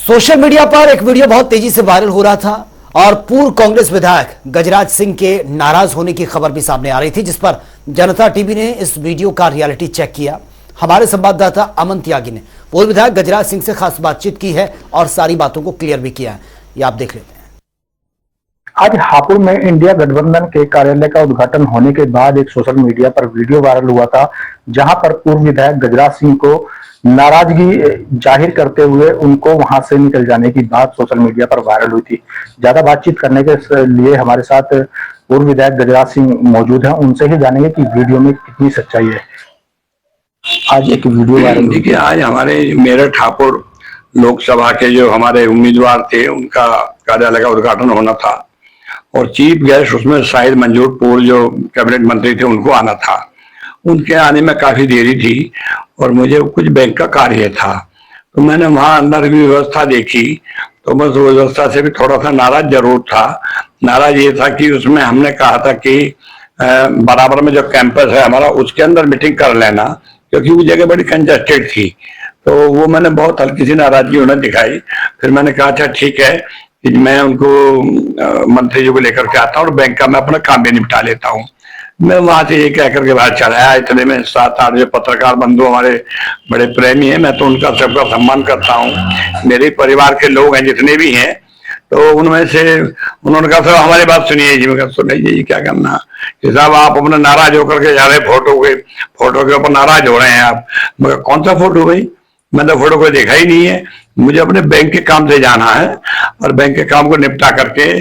Social media पर एक video बहुत तेजी से वायरल हो रहा था और पूर्व कांग्रेस विधायक गजराज सिंह के नाराज होने की खबर भी सामने आ रही थी, जिस पर जनता टीवी ने इस वीडियो का रियलिटी चेक किया। हमारे संवाददाता अमन त्यागी ने पूर्व विधायक गजराज सिंह से खास बातचीत की है और सारी बातों को क्लियर भी किया है। ये आप देख लेते हैं। आज हापुड़ में इंडिया गठबंधन के कार्यालय का उद्घाटन होने के बाद एक सोशल मीडिया पर वीडियो वायरल हुआ था, जहां पर पूर्व विधायक गजराज सिंह को नाराजगी जाहिर करते हुए उनको वहां से निकल जाने की बात सोशल मीडिया पर वायरल हुई थी। ज्यादा बातचीत करने के लिए हमारे साथ पूर्व विधायक गजराज सिंह मौजूद हैं, उनसे ही जानेंगे कि वीडियो में कितनी सच्चाई है। आज एक वीडियो वायरल। देखिए, आज हमारे मेरठ हापुड़ लोकसभा के जो हमारे उम्मीदवार थे, उनका कार्यालय का उद्घाटन होना था और चीफ गेस्ट उसमें शाहिद मंजूर पूर्व जो कैबिनेट मंत्री थे, उनको आना था। उनके आने में काफी देरी थी और मुझे कुछ बैंक का कार्य था, तो मैंने वहां अंदर की व्यवस्था देखी तो बस व्यवस्था से भी थोड़ा सा नाराज जरूर था। नाराज ये था कि उसमें हमने कहा था कि बराबर में जो कैंपस है हमारा, उसके अंदर मीटिंग कर लेना, क्योंकि वो जगह बड़ी कंजेस्टेड थी। तो वो मैंने बहुत हल्की सी नाराजगी उन्हें दिखाई। फिर मैंने कहा अच्छा ठीक है कि मैं उनको मंत्री जी को लेकर के आता हूँ और बैंक का मैं अपना काम भी निपटा लेता हूँ। मैं वहां से ये कह करके बाहर चला आया। इतने में 7-8 जो पत्रकार बंधु हमारे बड़े प्रेमी हैं, मैं तो उनका सबका सम्मान करता हूँ। मेरे परिवार के लोग हैं जितने भी हैं, तो उनमें से उन्होंने कहा साहब हमारी बात सुनिए जी। मैं कहा सुनिए जी, क्या करना कि साहब आप अपने नाराज होकर के जा रहे फोटो के ऊपर नाराज हो रहे हैं आप। मगर कौन सा फोटो भाई, मैंने तो फोटो कोई देखा ही नहीं है। मुझे अपने बैंक के काम से जाना है और बैंक के काम को निपटा करके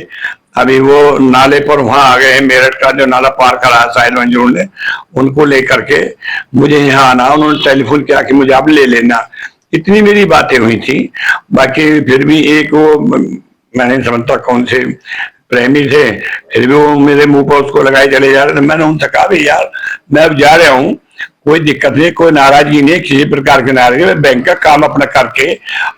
अभी वो नाले पर वहां आ गए हैं। मेरठ का जो नाला पार करा है शाहिद मंजूर ने, उनको लेकर के मुझे यहाँ आना। उन्होंने टेलीफोन किया कि मुझे आप ले लेना। इतनी मेरी बातें हुई थी। बाकी फिर भी एक वो मैं नहीं समझता कौन से प्रेमी थे, फिर भी वो मेरे मुंह पर उसको लगाए चले जा रहे थे। मैंने उनसे कहा भी यार मैं अब जा रहा हूँ, कोई दिक्कत नहीं, कोई नाराजगी नहीं, किसी प्रकार की नाराजगी। मैं बैंक का काम अपना करके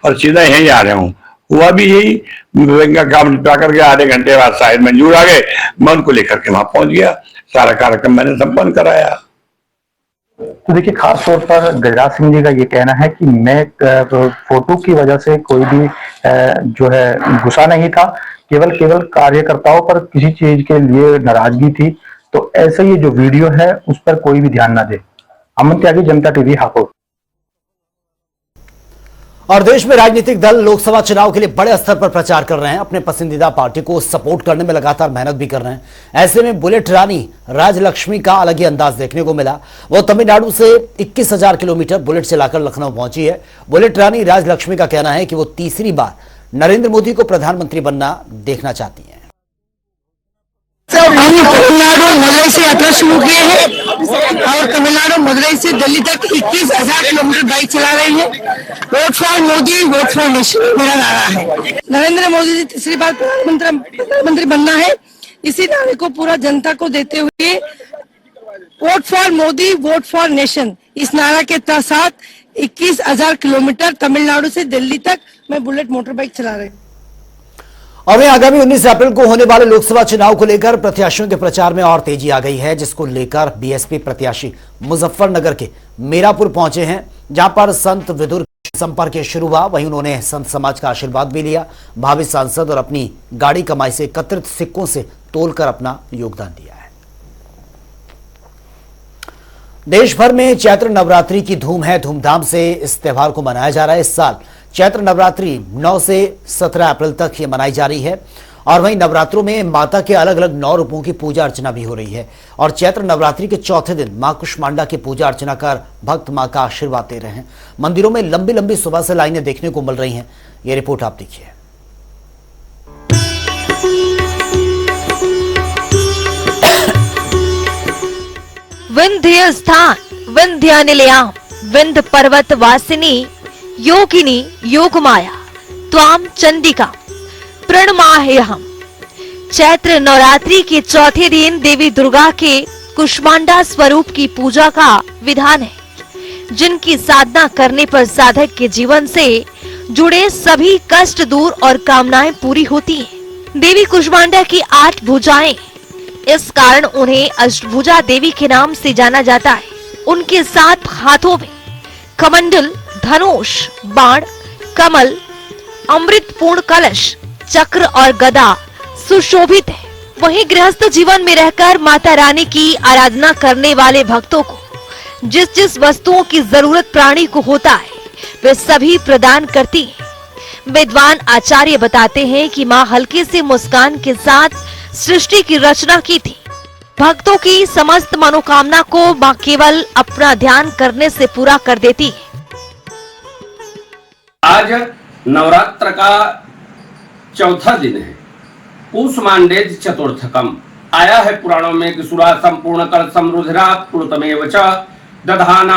और सीधा यहीं आ रहा हूँ। हुआ भी यही, बैंक का काम निपटा करके आधे घंटे बाद शाहिद मंजूर आ गए। मैं उनको लेकर के वहां पहुंच गया, सारा कार्यक्रम मैंने संपन्न कराया। तो देखिए, खास तौर पर गजराज सिंह जी का ये कहना है कि मैं फोटो की वजह से कोई भी जो है गुस्सा नहीं था, केवल कार्यकर्ताओं पर किसी चीज के लिए नाराजगी थी। तो ऐसे ये जो वीडियो है उस पर कोई भी ध्यान ना दे। अमन त्यागी, जनता टीवी, हापुड़। और देश में राजनीतिक दल लोकसभा चुनाव के लिए बड़े स्तर पर प्रचार कर रहे हैं, अपने पसंदीदा पार्टी को सपोर्ट करने में लगातार मेहनत भी कर रहे हैं। ऐसे में बुलेट रानी राजलक्ष्मी का अलग ही अंदाज देखने को मिला। वो तमिलनाडु से 21,000 किलोमीटर बुलेट चलाकर लखनऊ पहुंची है। बुलेट रानी राजलक्ष्मी का कहना है कि वो तीसरी बार नरेंद्र मोदी को प्रधानमंत्री बनना देखना चाहती है। तमिलनाडु मदुरई से यात्रा शुरू किए हैं और तमिलनाडु मदुरई से दिल्ली तक 21,000 किलोमीटर बाइक चला रही है। Vote for Modi, vote for nation मेरा नारा है। नरेंद्र मोदी जी तीसरी बार प्रधानमंत्री बनना है, इसी नारे को पूरा जनता को देते हुए vote for Modi, vote for nation, इस नारा के साथ 21,000 किलोमीटर तमिलनाडु से दिल्ली तक मैं बुलेट मोटर बाइक चला रही हूँ। और वहीं आगामी 19 अप्रैल को होने वाले लोकसभा चुनाव को लेकर प्रत्याशियों के प्रचार में और तेजी आ गई है, जिसको लेकर बीएसपी प्रत्याशी मुजफ्फरनगर के मीरापुर पहुंचे हैं, जहां पर संत विदुर संपर्क शुरू हुआ। वहीं उन्होंने संत समाज का आशीर्वाद भी लिया, भावी सांसद और अपनी गाड़ी कमाई से एकत्रित सिक्कों से तोलकर अपना योगदान दिया है। देश भर में चैत्र नवरात्रि की धूम है, धूमधाम से इस त्योहार को मनाया जा रहा है। इस साल चैत्र नवरात्रि 9 से 17 अप्रैल तक ये मनाई जा रही है और वहीं नवरात्रों में माता के अलग अलग 9 रूपों की पूजा अर्चना भी हो रही है। और चैत्र नवरात्रि के चौथे दिन मां कुष्मांडा की पूजा अर्चना कर भक्त मां का आशीर्वाद दे रहे हैं। मंदिरों में लंबी लंबी सुबह से लाइनें देखने को मिल रही हैं। ये रिपोर्ट आप देखिए। विंध्य स्थान विंध्य निलयाम विंध्य पर्वत वासिनी योगिनी योगमाया त्वाम चंडिका प्रणमाह्यहम्। चैत्र नवरात्रि के चौथे दिन देवी दुर्गा के कुष्मांडा स्वरूप की पूजा का विधान है, जिनकी साधना करने पर साधक के जीवन से जुड़े सभी कष्ट दूर और कामनाएं पूरी होती हैं। देवी कुष्मांडा की 8 भुजाएं, इस कारण उन्हें अष्टभुजा देवी के नाम से जाना जाता है। उनके 7 हाथों में कमंडल, धनुष, बाण, कमल, अमृतपूर्ण कलश, चक्र और गदा सुशोभित है। वहीं गृहस्थ जीवन में रहकर माता रानी की आराधना करने वाले भक्तों को जिस जिस वस्तुओं की जरूरत प्राणी को होता है वे सभी प्रदान करती है। विद्वान आचार्य बताते हैं कि माँ हल्की सी मुस्कान के साथ सृष्टि की रचना की थी। भक्तों की समस्त मनोकामना को माँ केवल अपना ध्यान करने से पूरा कर देती है। आज नवरात्र का चौथा दिन है, कूष्मांडेज चतुर्थकम। आया है पुराणों में कि सुरा संपूर्ण कर समरुधिरा पुरुतमेव च दधाना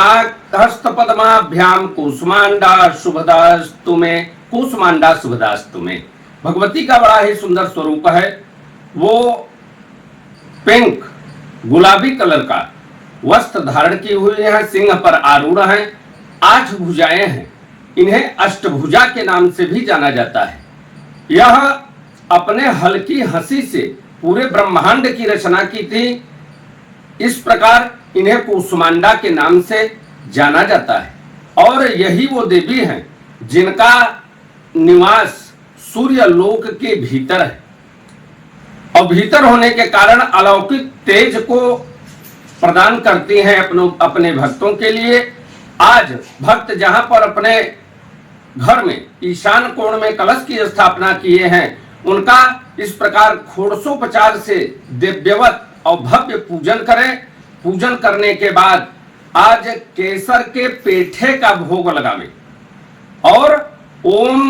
हस्तपद्माभ्याम कूष्मांडा शुभदास्तु में, कूष्मांडा शुभदास्तु में। भगवती का बड़ा ही सुंदर स्वरूप है। वो पिंक गुलाबी कलर का वस्त्र धारण की हुई है, सिंह पर आरूढ़ है, 8 भुजाएं हैं। इन्हें अष्टभुजा के नाम से भी जाना जाता है। यह अपने हल्की हंसी से पूरे ब्रह्मांड की रचना की थी। इस प्रकार इन्हें कूष्मांडा के नाम से जाना जाता है। और यही वो देवी हैं जिनका निवास सूर्य लोक के भीतर है और भीतर होने के कारण अलौकिक तेज को प्रदान करती हैं अपने भक्तों के लिए। आज भक्त जहां पर अपने घर में ईशान कोण में कलश की स्थापना किए हैं, उनका इस प्रकार षोडशोपचार से दिव्यवत और भव्य पूजन करें। पूजन करने के बाद आज केसर के पेठे का भोग लगावें और ओम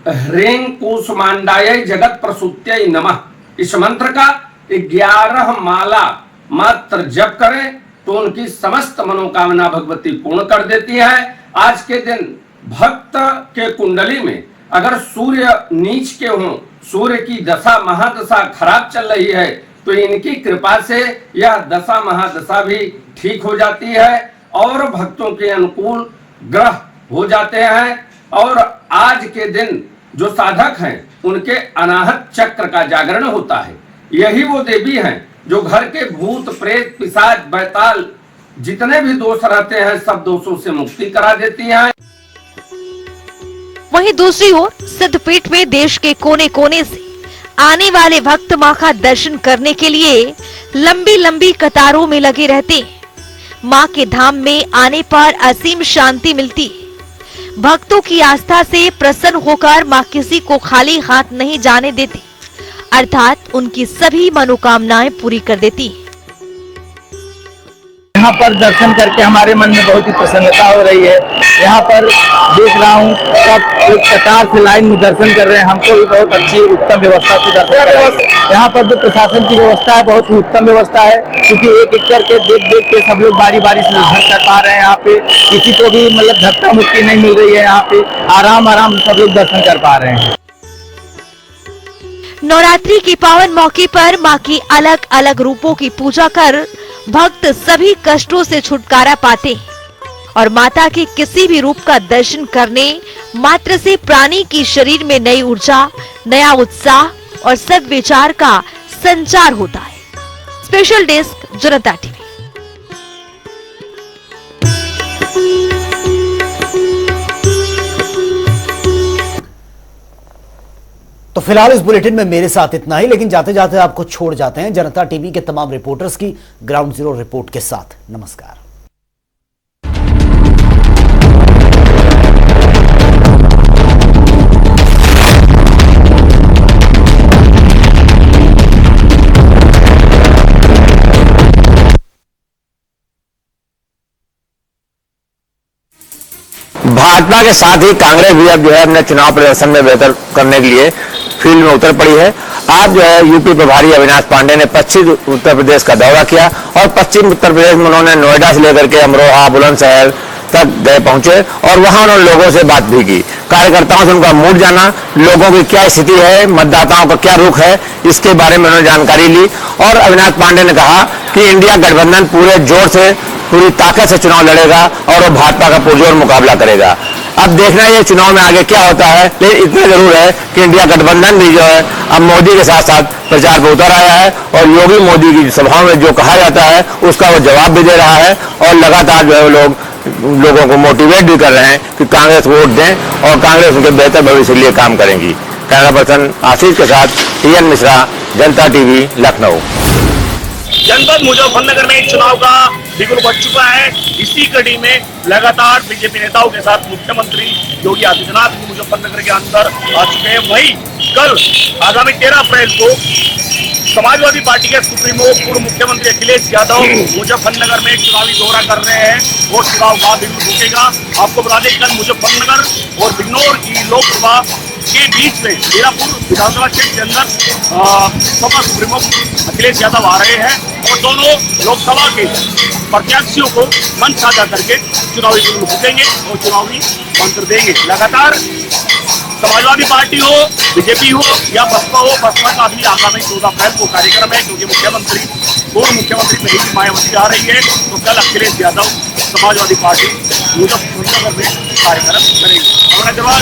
ह्रीं कूष्मांडायै जगत प्रसूत्यै नमः इस मंत्र का 11 माला मात्र जप करें तो उनकी समस्त मनोकामना भगवती पूर्ण कर देती है। आज के दिन भक्त के कुंडली में अगर सूर्य नीच के हों, सूर्य की दशा महादशा खराब चल रही है, तो इनकी कृपा से यह दशा महादशा भी ठीक हो जाती है और भक्तों के अनुकूल ग्रह हो जाते हैं। और आज के दिन जो साधक हैं उनके अनाहत चक्र का जागरण होता है। यही वो देवी हैं जो घर के भूत प्रेत पिशाच बैताल जितने भी दोष रहते हैं सब दोषों से मुक्ति करा देती हैं। वहीं दूसरी ओर सिद्धपीठ में देश के कोने कोने से आने वाले भक्त मां का दर्शन करने के लिए लंबी लंबी कतारों में लगे रहते हैं। मां के धाम में आने पर असीम शांति मिलती है। भक्तों की आस्था से प्रसन्न होकर मां किसी को खाली हाथ नहीं जाने देती, अर्थात उनकी सभी मनोकामनाएं पूरी कर देती है। यहाँ पर दर्शन करके हमारे मन में बहुत ही प्रसन्नता हो रही है। यहाँ पर देख रहा हूँ सब एक कतार से लाइन में दर्शन कर रहे हैं। हमको भी बहुत अच्छी उत्तम व्यवस्था से दर्शन कर रहे हैं। यहाँ पर जो प्रशासन की व्यवस्था है बहुत ही उत्तम व्यवस्था है, क्योंकि एक एक करके देख के सब लोग बारी बारी से दर्शन कर पा रहे हैं। यहाँ पे किसी को भी मतलब धक्का मुक्की नहीं मिल रही है। यहाँ पे आराम सब लोग दर्शन कर पा रहे हैं। नवरात्रि के पावन मौके पर मां की अलग अलग रूपों की पूजा कर भक्त सभी कष्टों से छुटकारा पाते हैं और माता के किसी भी रूप का दर्शन करने मात्र से प्राणी की शरीर में नई ऊर्जा, नया उत्साह और सद्विचार का संचार होता है। स्पेशल डेस्क, जनता टीवी। तो फिलहाल इस बुलेटिन में मेरे साथ इतना ही, लेकिन जाते जाते आपको छोड़ जाते हैं जनता टीवी के तमाम रिपोर्टर्स की ग्राउंड जीरो रिपोर्ट के साथ। नमस्कार। भाजपा के साथ ही कांग्रेस भी अब जो है अपने चुनाव प्रदर्शन में बेहतर करने के लिए फील्ड में उतर पड़ी है। आज जो है यूपी प्रभारी अविनाश पांडे ने पश्चिम उत्तर प्रदेश का दौरा किया और पश्चिम उत्तर प्रदेश में उन्होंने नोएडा से लेकर के अमरोहा, बुलंदशहर तक गए पहुंचे और वहां उन्होंने लोगों से बात भी की, कार्यकर्ताओं से उनका मूड जाना, लोगों की क्या स्थिति है, मतदाताओं का क्या रुख है, इसके बारे में उन्होंने जानकारी ली। और अविनाश पांडे ने कहा कि इंडिया गठबंधन पूरे जोर से, पूरी ताकत से चुनाव लड़ेगा और वो भाजपा का पुरजोर मुकाबला करेगा। अब देखना है चुनाव में आगे क्या होता है, लेकिन इतना जरूर है कि इंडिया गठबंधन भी जो है अब मोदी के साथ साथ प्रचार पर उतर आया है और योगी मोदी की सभाओं में जो कहा जाता है उसका वो जवाब भी दे रहा है और लगातार जो है वो लोग लोगों को मोटिवेट भी कर रहे हैं कि कांग्रेस वोट दें और कांग्रेस उनके बेहतर भविष्य के लिए काम करेंगी। कैमरा पर्सन आशीष के साथ टीएन मिश्रा, जनता टीवी, लखनऊ। जनपद मुजफ्फरनगर में चुनाव का बिगुल बज चुका है। इसी कड़ी में लगातार बीजेपी नेताओं के साथ मुख्यमंत्री योगी आदित्यनाथ मुजफ्फरनगर के अंदर आ चुके हैं। वहीं कल आगामी 13 अप्रैल को समाजवादी पार्टी के सुप्रीमो पूर्व मुख्यमंत्री अखिलेश यादव मुजफ्फरनगर में चुनावी दौरा कर रहे हैं। वो चुनाव का बिगुल फूकेगा। आपको बता दें कल मुजफ्फरनगर और बिजनौर की लोकसभा के बीच में मीरापुर विधानसभा क्षेत्र के अंदर सपा सुप्रीमो अखिलेश यादव आ रहे हैं और दोनों लोकसभा के प्रत्याशियों को मंच साझा करके चुनावी बिगुल फूकेंगे और चुनावी मंत्र देंगे। लगातार समाजवादी पार्टी हो, बीजेपी हो या बसपा हो, बसपा का भी आगामी 14 अप्रैल को कार्यक्रम है क्योंकि पूर्व मुख्यमंत्री नहीं मायावती आ रही है। तो कल अखिलेश यादव समाजवादी पार्टी मुजफ्फरनगर में कार्यक्रम करेंगे। हमारा जवाब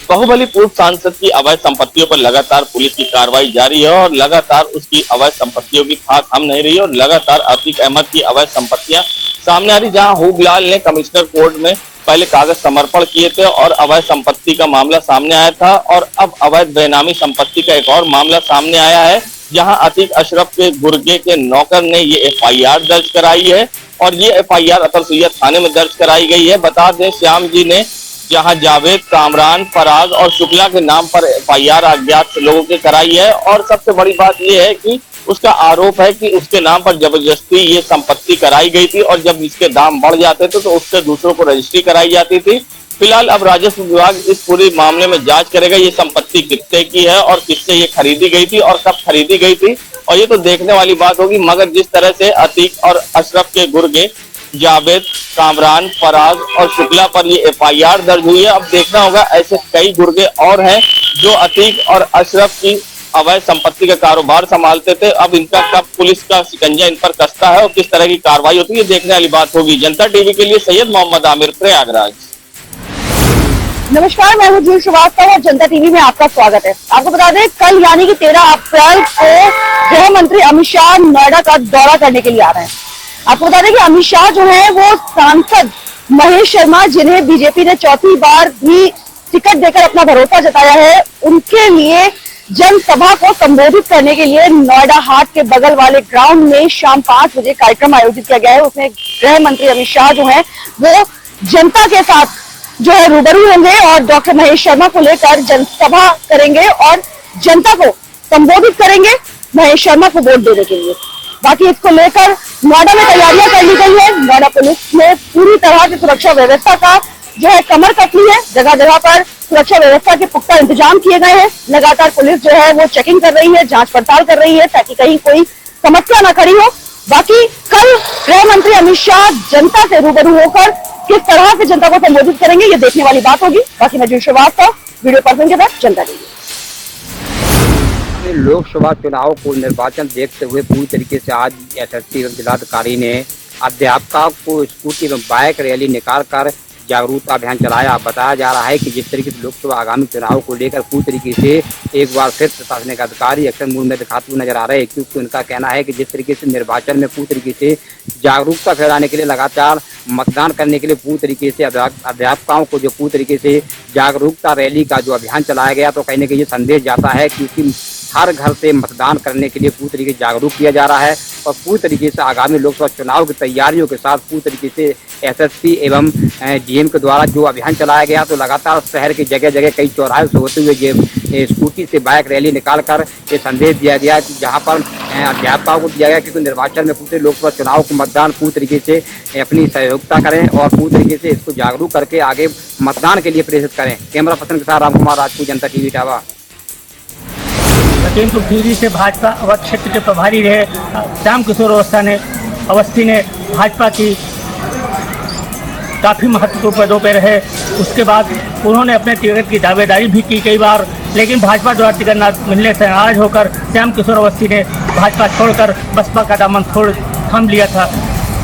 बाहुबली पूर्व सांसद की अवैध संपत्तियों पर लगातार पुलिस की कार्रवाई जारी है और लगातार उसकी अवैध संपत्तियों की खाक थम नहीं रही और लगातार अतीक अहमद की अवैध संपत्तियां सामने आ रही। जहां हुबलाल ने कमिश्नर कोर्ट में पहले कागज समर्पण किए थे और अवैध संपत्ति का मामला सामने आया था और अब अवैध बेनामी संपत्ति का एक और मामला सामने आया है जहां अतीक अशरफ के गुर्गे के नौकर ने ये FIR दर्ज कराई है और ये FIR अतरसुइया थाने में दर्ज कराई गई है। बता दें श्याम जी ने जहां जावेद, कामरान, फराज और शुक्ला के नाम पर FIR अज्ञात लोगों के कराई है और सबसे बड़ी बात यह है कि उसका आरोप है कि उसके नाम पर जबरदस्ती ये संपत्ति कराई गई थी और जब इसके दाम बढ़ जाते थे तो उससे दूसरों को रजिस्ट्री कराई जाती थी। फिलहाल अब राजस्व विभाग इस पूरे मामले में जांच करेगा ये संपत्ति कितने की है और किससे ये खरीदी गई थी और कब खरीदी गई थी और ये तो देखने वाली बात होगी। मगर जिस तरह से अतीक और अशरफ के गुर्गे, जावेद, कामरान, फराज और शुक्ला पर ये FIR दर्ज हुई है, अब देखना होगा ऐसे कई गुर्गे और हैं जो अतीक और अशरफ की अवैध संपत्ति का कारोबार संभालते थे। अब इनका कब पुलिस का शिकंजा इन पर कसता है और किस तरह की कार्रवाई होती है देखने वाली बात होगी। जनता टीवी के लिए सैयद मोहम्मद आमिर, प्रयागराज। नमस्कार, मैं हूं जूल श्रीवास्तव और जनता टीवी में आपका स्वागत है। आपको बता दें कल यानी कि 13 अप्रैल को गृह मंत्री अमित शाह नोएडा का दौरा करने के लिए आ रहे हैं। आपको बता दें कि अमित शाह जो है वो सांसद महेश शर्मा, जिन्हें बीजेपी ने चौथी बार भी टिकट देकर अपना भरोसा जताया है, उनके लिए जनसभा को संबोधित करने के लिए नोएडा हाट के बगल वाले ग्राउंड में शाम 5 बजे कार्यक्रम आयोजित किया गया है। उसमें गृह मंत्री अमित शाह जो है वो जनता के साथ जो है रूबरू होंगे और डॉक्टर महेश शर्मा को लेकर जनसभा करेंगे और जनता को संबोधित करेंगे महेश शर्मा को वोट देने के लिए। बाकी इसको लेकर नोएडा में तैयारियां कर ली गई है। नोएडा पुलिस ने पूरी तरह की सुरक्षा व्यवस्था का जो है कमर कस ली है। जगह जगह पर सुरक्षा व्यवस्था के पुख्ता इंतजाम किए गए हैं। लगातार पुलिस जो है वो चेकिंग कर रही है, जांच पड़ताल कर रही है ताकि कहीं कोई समस्या न खड़ी हो। बाकी कल गृह मंत्री अमित शाह जनता से रूबरू होकर किस तरह से जनता को संबोधित करेंगे ये देखने वाली बात होगी। बाकी मैं जूल श्रीवास्तव, वीडियो पर्सन के साथ जनता टीवी। लोकसभा चुनाव को निर्वाचन देखते हुए पूरी तरीके से आज SSP एवं जिलाधिकारी ने अध्यापकों को स्कूटी एवं बाइक रैली निकालकर जागरूकता अभियान चलाया। बताया जा रहा है कि जिस तरीके से लोकसभा आगामी चुनाव को लेकर पूरी तरीके से एक बार फिर प्रशासनिक अधिकारी एक्शन मोड में दिखाते हुए नजर आ रहे हैं, क्योंकि उनका कहना है कि जिस तरीके से निर्वाचन में पूरी तरीके से जागरूकता फैलाने के लिए लगातार मतदान करने के लिए पूरी तरीके से अध्यापकों को जो पूरी तरीके से जागरूकता रैली का जो अभियान चलाया गया, तो कहीं ना कहीं ये संदेश जाता है क्योंकि हर घर से मतदान करने के लिए पूरी तरीके से जागरूक किया जा रहा है और पूरी तरीके से आगामी लोकसभा चुनाव की तैयारियों के साथ पूरी तरीके से SSP एवं DM के द्वारा जो अभियान चलाया गया, तो लगातार शहर की जगह जगह कई चौराहे से होते हुए ये स्कूटी से बाइक रैली निकालकर ये संदेश दिया गया कि जहां पर अध्यापकों को दिया गया क्योंकि निर्वाचन में पूरे लोकसभा चुनाव को मतदान पूरी तरीके से अपनी सहयोगिता करें और पूरी तरीके से इसको जागरूक करके आगे मतदान के लिए प्रेरित करें। कैमरा पर्सन के साथ राम कुमार राजपूत, जनता टीवी इटावा। लखीमपुर खीरी से भाजपा अवध क्षेत्र के प्रभारी रहे श्याम किशोर अवस्थी ने भाजपा की काफ़ी महत्वपूर्ण पदों पर रहे। उसके बाद उन्होंने अपने टिकट की दावेदारी भी की कई बार, लेकिन भाजपा द्वारा टिकट न मिलने से नाराज होकर श्याम किशोर अवस्थी ने भाजपा छोड़कर बसपा का दामन थाम लिया था।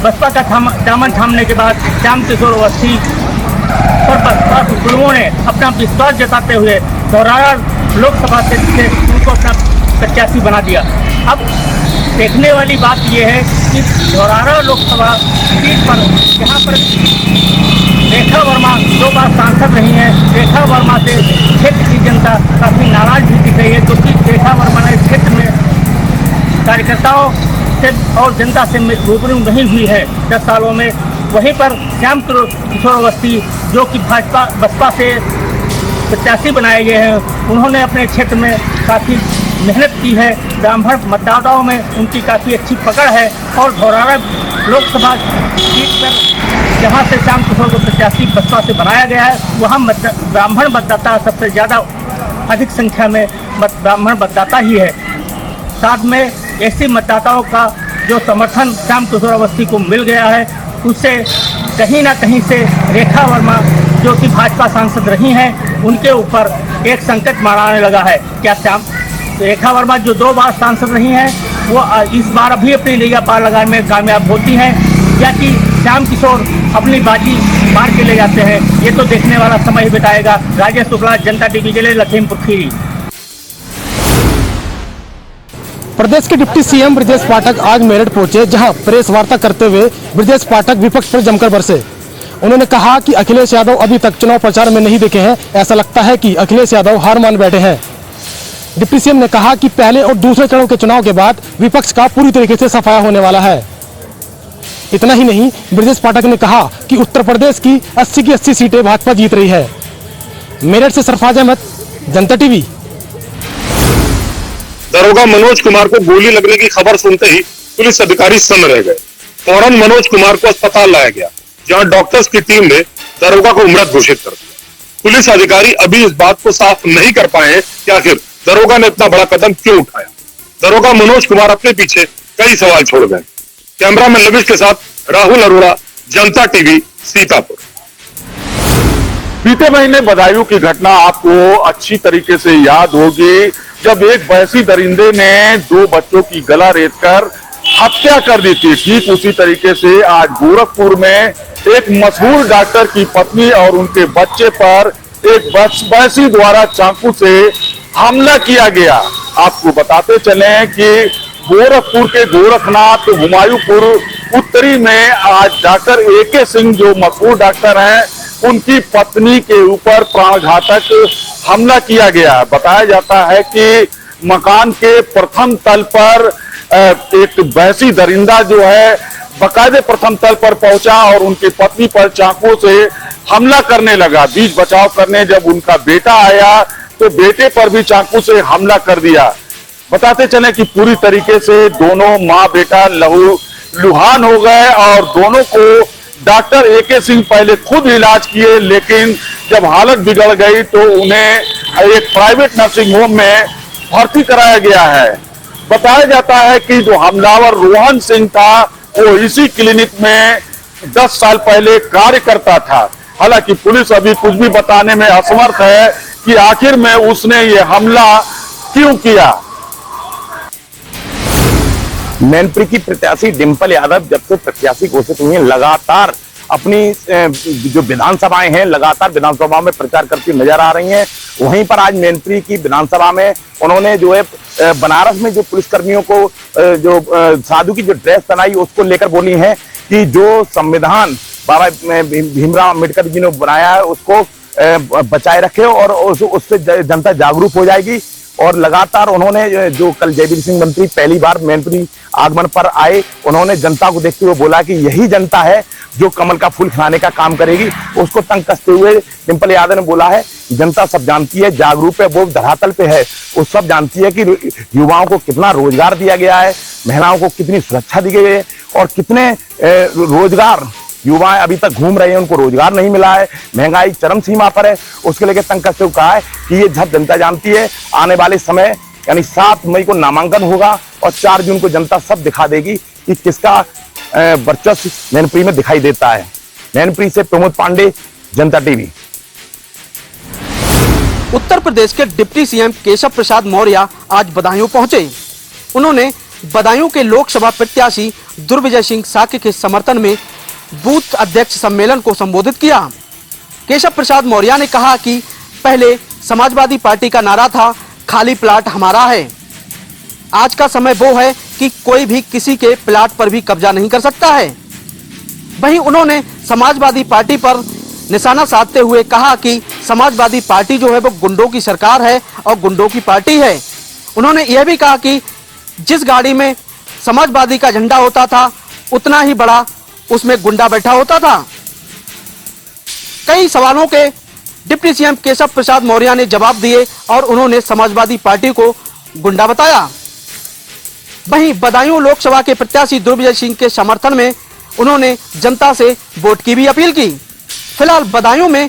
बसपा का दामन थामने के बाद श्याम किशोर अवस्थी पर बसपा सुप्रीमो ने अपना विश्वास जताते हुए दोबारा लोकसभा से उनको अपना प्रत्याशी बना दिया। अब देखने वाली बात यह है कि धौरारा लोकसभा सीट पर यहाँ पर रेखा वर्मा 2 बार सांसद रही हैं। रेखा वर्मा से क्षेत्र की जनता काफी नाराज भी दिख रही है, क्योंकि रेखा वर्मा ने क्षेत्र में कार्यकर्ताओं से और जनता से रूबरू नहीं हुई है 10 सालों में। वहीं पर श्याम किशोर अवस्थी, जो कि बसपा से प्रत्याशी बनाए गए हैं, उन्होंने अपने क्षेत्र में काफ़ी मेहनत की है। ब्राह्मण मतदाताओं में उनकी काफ़ी अच्छी पकड़ है और धौरारा लोकसभा सीट पर जहां से श्याम किशोर को प्रत्याशी बसपा से बनाया गया है, वहां ब्राह्मण मतदाता सबसे ज़्यादा अधिक संख्या में ब्राह्मण मतदाता ही है। साथ में ऐसे मतदाताओं का जो समर्थन श्याम किशोर अवस्थी को मिल गया है, उससे कहीं ना कहीं से रेखा वर्मा, जो कि भाजपा सांसद रही हैं, उनके ऊपर एक संकट मंडराने लगा है। क्या रेखा वर्मा, जो 2 बार सांसद रही हैं, वो इस बार अभी अपनी लिया पार लगाने में कामयाब होती हैं, या कि श्याम किशोर अपनी बाजी मार के ले जाते हैं? ये तो देखने वाला समय ही बताएगा। राजेश शुक्ला, जनता टीवी के लिए लखीमपुर खीरी। प्रदेश के डिप्टी सीएम ब्रजेश पाठक आज मेरठ पहुंचे, जहां प्रेस वार्ता करते हुए ब्रजेश पाठक विपक्ष पर जमकर बरसे। उन्होंने कहा कि अखिलेश यादव अभी तक चुनाव प्रचार में नहीं दिखे हैं, ऐसा लगता है कि अखिलेश यादव हार मान बैठे हैं। डिप्टी सीएम ने कहा कि पहले और दूसरे चरणों के चुनाव के बाद विपक्ष का पूरी तरीके से सफाया होने वाला है। इतना ही नहीं, ब्रजेश पाठक ने कहा कि उत्तर प्रदेश की 80 की 80 सीटें भाजपा जीत रही है। मेरठ से सरफराज अहमद, जनता टीवी। दरोगा मनोज कुमार को गोली लगने की खबर सुनते ही पुलिस अधिकारी सन्न रह गए। फौरन मनोज कुमार को अस्पताल लाया गया, जहां डॉक्टर्स की टीम ने दरोगा को मृत घोषित कर दिया। पुलिस अधिकारी अभी इस बात को साफ नहीं कर पाए हैं कि आखिर दरोगा ने इतना बड़ा कदम क्यों उठाया। दरोगा मनोज कुमार अपने पीछे कई सवाल छोड़ गए। कैमरामैन लविश के साथ राहुल अरोड़ा, जनता टीवी, सीतापुर। बीते महीने बदायूं की घटना आपको अच्छी तरीके से याद होगी, जब एक वहशी दरिंदे ने 2 बच्चों की गला रेतकर हत्या कर दी थी। ठीक उसी तरीके से आज गोरखपुर में एक मशहूर डॉक्टर की पत्नी और उनके बच्चे पर एक वहशी द्वारा चाकू से हमला किया गया। आपको बताते चलें कि गोरखपुर के गोरखनाथ हुमायूंपुर उत्तरी में आज डॉक्टर AK सिंह, जो मशहूर डॉक्टर हैं, उनकी पत्नी के ऊपर प्राणघातक हमला किया गया। बताया जाता है कि मकान के प्रथम तल पर एक वहशी दरिंदा जो है बाकायदे प्रथम तल पर पहुंचा और उनकी पत्नी पर चाकू से हमला करने लगा। बीच बचाव करने जब उनका बेटा आया तो बेटे पर भी चाकू से हमला कर दिया। बताते चले कि पूरी तरीके से दोनों माँ बेटा लुहान हो गए और दोनों को डॉक्टर AK सिंह पहले खुद इलाज किए, लेकिन जब हालत बिगड़ गई तो उन्हें एक प्राइवेट नर्सिंग होम में भर्ती कराया गया है। बताया जाता है कि जो हमलावर रोहन सिंह था, वो इसी क्लिनिक में 10 साल पहले कार्य करता था। हालांकि पुलिस अभी कुछ भी बताने में असमर्थ है कि आखिर में उसने ये हमला क्यों किया। मैनपुरी की प्रत्याशी डिंपल यादव जब से प्रत्याशी घोषित हुई हैं, लगातार अपनी जो विधानसभाएं हैं, लगातार विधानसभाओं में प्रचार करती नजर आ रही हैं। वहीं पर आज मैनपुरी की विधानसभा में उन्होंने जो है बनारस में जो पुलिसकर्मियों को जो साधु की जो ड्रेस पहनाई, उसको लेकर बोली हैं कि जो संविधान बाबा भीमराव अम्बेडकर जी ने बनाया है उसको बचाए रखे और उससे जनता जागरूक हो जाएगी। और लगातार उन्होंने जो कल जयवीर सिंह मंत्री पहली बार मैनपुरी आगमन पर आए, उन्होंने जनता को देखते हुए बोला कि यही जनता है जो कमल का फूल खिलाने का काम करेगी। उसको तंग कसते हुए डिंपल यादव ने बोला है जनता सब जानती है, जागरूक है, वो धरातल पे है, वो सब जानती है कि युवाओं को कितना रोजगार दिया गया है, महिलाओं को कितनी सुरक्षा दी गई है और कितने रोजगार युवा अभी तक घूम रहे हैं, उनको रोजगार नहीं मिला है, महंगाई चरम सीमा पर है। उसके लेकर तंग कसते हुए कहा है कि ये सब जनता जानती है। आने वाले समय यानी 7 मई को नामांकन होगा और 4 जून को जनता सब दिखा देगी कि किसका वर्चस्व मैनपुरी में दिखाई देता है। मैनपुरी से प्रमोद पांडे, जनता टीवी। उत्तर प्रदेश के डिप्टी सीएम केशव प्रसाद मौर्य आज बदायूं पहुंचे। उन्होंने बदायूं के लोकसभा प्रत्याशी दुर्विजय सिंह साके के समर्थन में बूथ अध्यक्ष सम्मेलन को संबोधित किया। केशव प्रसाद मौर्य ने कहा कि पहले समाजवादी पार्टी का नारा था खाली प्लाट हमारा है। आज का समय वो है कि कोई भी किसी के प्लाट पर भी कब्जा नहीं कर सकता है। वहीं उन्होंने समाजवादी पार्टी पर निशाना साधते हुए कहा कि समाजवादी पार्टी जो है वो गुंडों की सरकार है और गुंडों की पार्टी है। उन्होंने यह भी कहा कि जिस गाड़ी में समाजवादी का झंडा होता था उतना ही बड़ा उसमें गुंडा बैठा होता था। कई सवालों के डिप्टी सीएम केशव प्रसाद मौर्य ने जवाब दिए और उन्होंने समाजवादी पार्टी को गुंडा बताया। वहीं बदायूं लोकसभा के प्रत्याशी दुर्विजय सिंह के समर्थन में उन्होंने जनता से वोट की भी अपील की। फिलहाल बदायूं में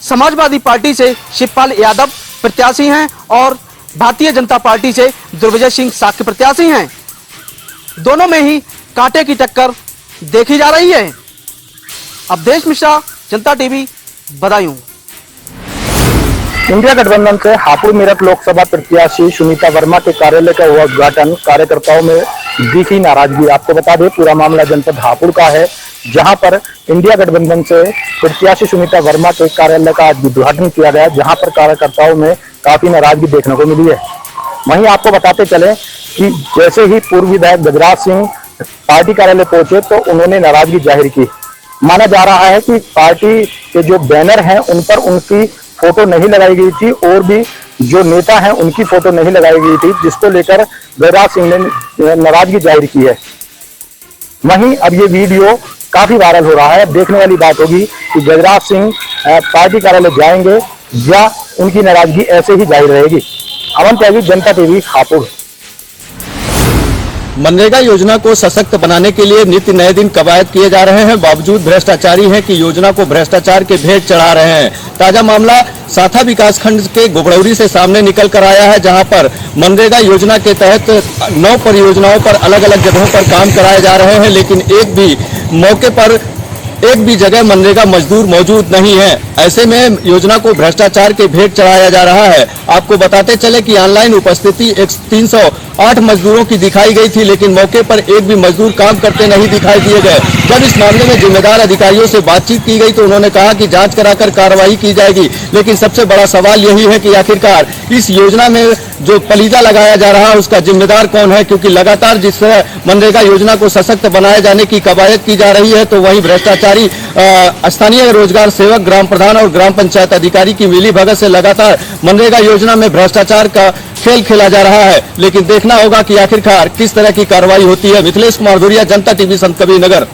समाजवादी पार्टी से शिवपाल यादव प्रत्याशी हैं और भारतीय जनता पार्टी से दुर्विजय सिंह साक्य प्रत्याशी हैं। दोनों में ही कांटे की टक्कर देखी जा रही है। अवधेश मिश्रा, जनता टीवी, बदायूं। इंडिया गठबंधन से हापुड़ मेरठ लोकसभा प्रत्याशी सुनीता वर्मा के कार्यालय का हुआ उद्घाटन, कार्यकर्ताओं में दिखी नाराजगी। आपको बता दें पूरा मामला जनपद हापुड़ का है, जहां पर इंडिया गठबंधन से प्रत्याशी सुनीता वर्मा के कार्यालय का आज उद्घाटन किया गया, जहां पर कार्यकर्ताओं में काफी नाराजगी देखने को मिली है। वहीं आपको बताते चले कि जैसे ही पूर्व विधायक गजराज सिंह पार्टी कार्यालय पहुंचे तो उन्होंने नाराजगी जाहिर की। माना जा रहा है कि पार्टी के जो बैनर हैं उन पर उनकी फोटो नहीं लगाई गई थी और भी जो नेता हैं उनकी फोटो नहीं लगाई गई थी, जिसको लेकर गजराज सिंह ने नाराजगी जाहिर की है। वहीं अब ये वीडियो काफी वायरल हो रहा है। देखने वाली बात होगी कि गजराज सिंह पार्टी कार्यालय जाएंगे या उनकी नाराजगी ऐसे ही जाहिर रहेगी। अमन त्यागी, जनता टीवी, हापुड़। मनरेगा योजना को सशक्त बनाने के लिए नित्य नए दिन कवायद किए जा रहे हैं, बावजूद भ्रष्टाचारी हैं कि योजना को भ्रष्टाचार के भेंट चढ़ा रहे हैं। ताजा मामला साथा विकासखंड के गोगड़ौरी से सामने निकल कर आया है, जहां पर मनरेगा योजना के तहत 9 परियोजनाओं पर अलग अलग जगहों पर काम कराए जा रहे हैं, लेकिन एक भी मौके पर एक भी जगह मनरेगा मजदूर मौजूद नहीं है। ऐसे में योजना को भ्रष्टाचार के भेंट चढ़ाया जा रहा है। आपको बताते चले कि ऑनलाइन उपस्थिति 308 मजदूरों की दिखाई गई थी, लेकिन मौके पर एक भी मजदूर काम करते नहीं दिखाई दिए गए। जब इस मामले में जिम्मेदार अधिकारियों से बातचीत की गई तो उन्होंने कहा कि जांच कराकर कार्रवाई की जाएगी, लेकिन सबसे बड़ा सवाल यही है कि आखिरकार इस योजना में जो पलीदा लगाया जा रहा है उसका जिम्मेदार कौन है, क्योंकि लगातार जिस तरह मनरेगा योजना को सशक्त बनाए जाने की कवायद की जा रही है तो वहीं भ्रष्टाचारी स्थानीय रोजगार सेवक, ग्राम प्रधान और ग्राम पंचायत अधिकारी की मिलीभगत से लगातार मनरेगा योजना में भ्रष्टाचार का खेल खेला जा रहा है। लेकिन देखना होगा कि आखिरकार किस तरह की कार्रवाई होती है। मिथिलेश कुमार धुरिया, जनता टीवी, संतकबीर नगर।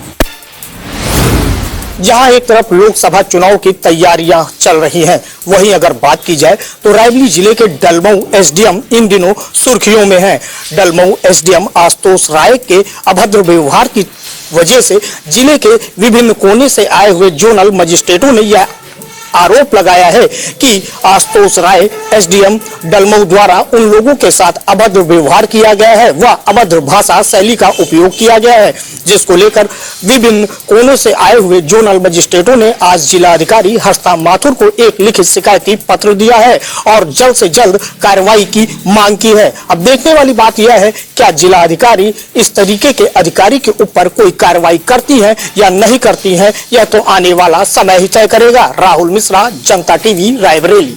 जहां एक तरफ लोकसभा चुनाव की तैयारियां चल रही हैं, वहीं अगर बात की जाए तो रायबरेली जिले के डलमऊ एसडीएम इन दिनों सुर्खियों में हैं। डलमऊ एसडीएम आशुतोष राय के अभद्र व्यवहार की वजह से जिले के विभिन्न कोने से आए हुए जोनल मजिस्ट्रेटों ने यह आरोप लगाया है कि आशुतोष राय एसडीएम डलमऊ द्वारा उन लोगों के साथ अभद्र व्यवहार किया गया है व अभद्र भाषा शैली का उपयोग किया गया है, जिसको लेकर विभिन्न कोनों से आए हुए जोनल मजिस्ट्रेटों ने आज जिला अधिकारी हर्षता माथुर को एक लिखित शिकायती पत्र दिया है और जल्द से जल्द कार्रवाई की मांग की है। अब देखने वाली बात यह है क्या जिला अधिकारी इस तरीके के अधिकारी के ऊपर कोई कार्रवाई करती है या नहीं करती है, यह तो आने वाला समय ही तय करेगा। राहुल मिश्रा, जनता टीवी, रायबरेली।